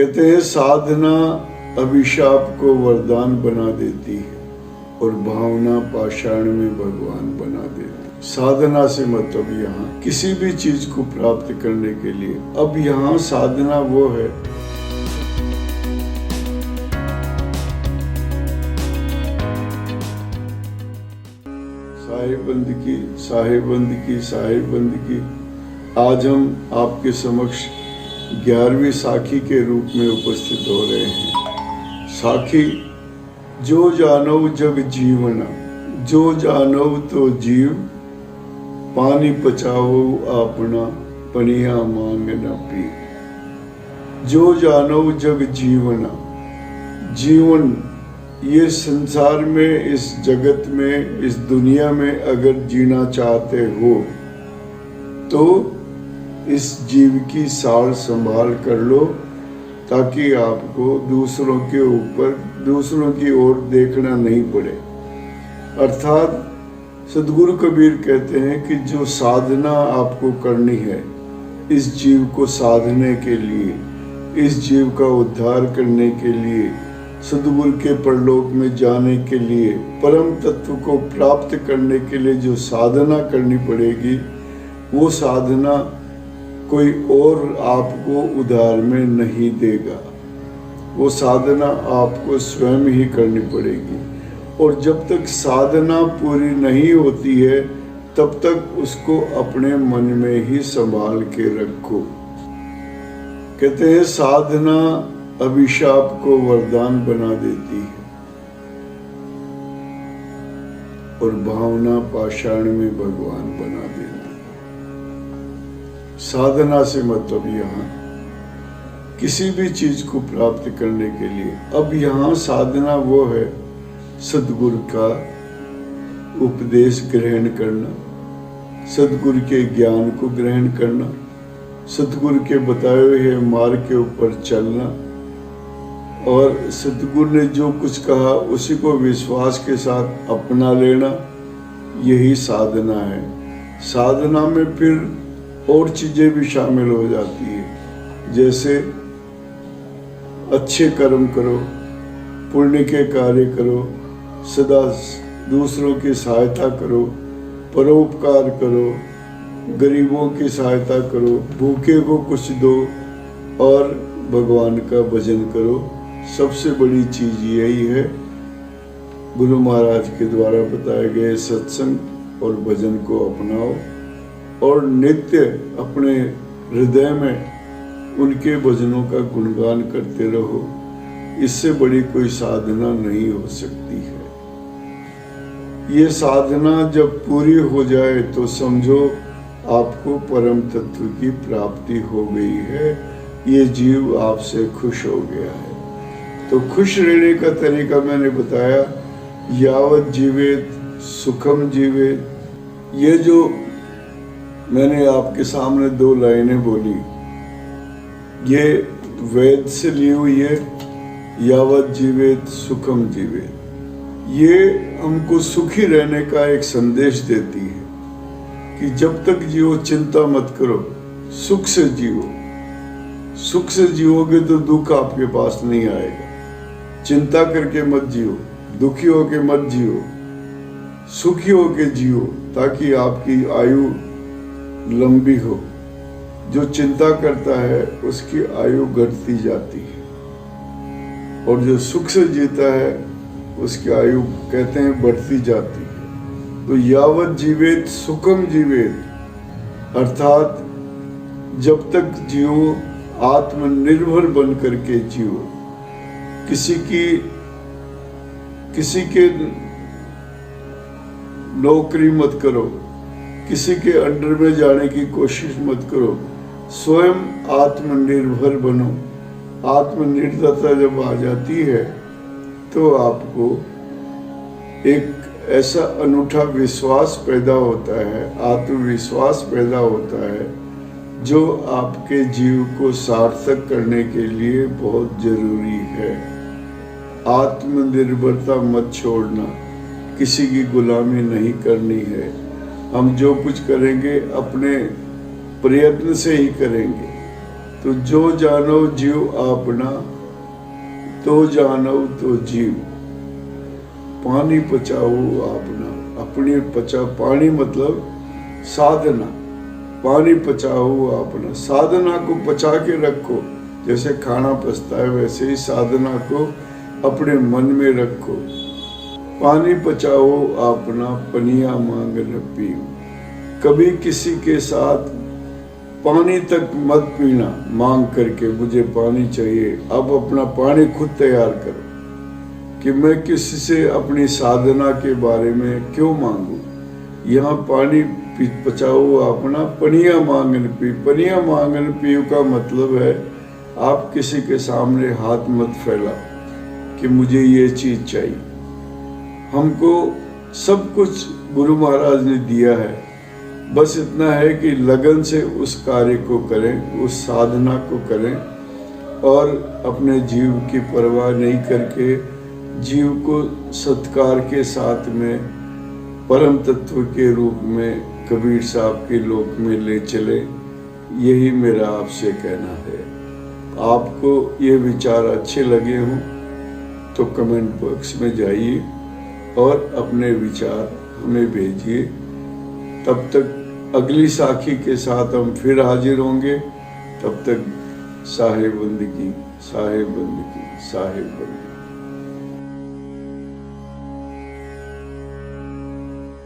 कहते हैं साधना अभिशाप को वरदान बना देती है और भावना पाषाण में भगवान बना देती है। साधना से मतलब यहाँ किसी भी चीज को प्राप्त करने के लिए, अब यहाँ साधना वो है साहिबंद की आज हम आपके समक्ष 11वीं साखी के रूप में उपस्थित हो रहे हैं। साखी जो जानव जग जीवन, जो जानव तो जीव, पानी पचाओ अपना पनिया मांग न पी। जो जानव जग जीवन, जीवन ये संसार में, इस जगत में, इस दुनिया में अगर जीना चाहते हो तो इस जीव की सार संभाल कर लो, ताकि आपको दूसरों के ऊपर, दूसरों की ओर देखना नहीं पड़े। अर्थात सदगुरु कबीर कहते हैं कि जो साधना आपको करनी है इस जीव को साधने के लिए, इस जीव का उद्धार करने के लिए, सदगुरु के परलोक में जाने के लिए, परम तत्व को प्राप्त करने के लिए जो साधना करनी पड़ेगी, वो साधना कोई और आपको उधार में नहीं देगा। वो साधना आपको स्वयं ही करनी पड़ेगी। और जब तक साधना पूरी नहीं होती है तब तक उसको अपने मन में ही संभाल के रखो। कहते हैं साधना अभिशाप को वरदान बना देती है और भावना पाषाण में भगवान बना देती है। साधना से मतलब यहाँ किसी भी चीज को प्राप्त करने के लिए, अब यहाँ साधना वो है सदगुरु का उपदेश ग्रहण करना, सदगुरु के ज्ञान को ग्रहण करना, सदगुरु के बताए हुए मार्ग के ऊपर चलना और सदगुरु ने जो कुछ कहा उसी को विश्वास के साथ अपना लेना, यही साधना है। साधना में फिर और चीजें भी शामिल हो जाती है, जैसे अच्छे कर्म करो, पुण्य के कार्य करो, सदा दूसरों की सहायता करो, परोपकार करो, गरीबों की सहायता करो, भूखे को कुछ दो और भगवान का भजन करो। सबसे बड़ी चीज यही है। गुरु महाराज के द्वारा बताए गए सत्संग और भजन को अपनाओ और नित्य अपने हृदय में उनके भजनों का गुणगान करते रहो। इससे बड़ी कोई साधना नहीं हो सकती है। ये साधना जब पूरी हो जाए तो समझो आपको परम तत्व की प्राप्ति हो गई है, ये जीव आपसे खुश हो गया है। तो खुश रहने का तरीका मैंने बताया, यावत जीवेत सुखम जीवेत। ये जो मैंने आपके सामने 2 लाइनें बोली, ये वेद से ली हुई है, यावत जीवेत सुखम जीवेत। ये हमको सुखी रहने का एक संदेश देती है कि जब तक जियो चिंता मत करो, सुख से जियो। सुख से जियोगे तो दुख आपके पास नहीं आएगा। चिंता करके मत जियो, दुखी होके मत जियो, सुखी होके जियो, ताकि आपकी आयु लंबी हो। जो चिंता करता है उसकी आयु घटती जाती है और जो सुख से जीता है उसकी आयु कहते हैं बढ़ती जाती है। तो यावत जीवेत सुखम जीवेत, अर्थात जब तक जियो आत्मनिर्भर बन करके जियो। किसी के नौकरी मत करो, किसी के अंडर में जाने की कोशिश मत करो, स्वयं आत्मनिर्भर बनो। आत्मनिर्भरता जब आ जाती है तो आपको एक ऐसा अनूठा विश्वास पैदा होता है, आत्मविश्वास पैदा होता है, जो आपके जीव को सार्थक करने के लिए बहुत जरूरी है। आत्मनिर्भरता मत छोड़ना, किसी की गुलामी नहीं करनी है। हम जो कुछ करेंगे अपने प्रयत्न से ही करेंगे। तो जो जानो जीव आपना, तो जानो तो जीव। पानी पचाओ आपना, अपनी पचा, पानी मतलब साधना, पानी पचाओ अपना, साधना को पचा के रखो। जैसे खाना पचता है वैसे ही साधना को अपने मन में रखो। पानी पचाओ अपना, पनिया मांग न पीओ। कभी किसी के साथ पानी तक मत पीना मांग करके, मुझे पानी चाहिए। अब अपना पानी खुद तैयार करो कि मैं किसी से अपनी साधना के बारे में क्यों मांगू। यहाँ पानी पचाओ अपना, पनिया मांगन पी। पनिया मांगन पीओ का मतलब है आप किसी के सामने हाथ मत फैलाओ कि मुझे ये चीज चाहिए। हमको सब कुछ गुरु महाराज ने दिया है, बस इतना है कि लगन से उस कार्य को करें, उस साधना को करें और अपने जीव की परवाह नहीं करके जीव को सत्कार के साथ में परम तत्व के रूप में कबीर साहब के लोक में ले चले। यही मेरा आपसे कहना है। आपको ये विचार अच्छे लगे हों तो कमेंट बॉक्स में जाइए और अपने विचार हमें भेजिए। तब तक अगली साखी के साथ हम फिर हाजिर होंगे। तब तक साहिब बंदगी, साहिब बंदगी, साहिब बंदगी।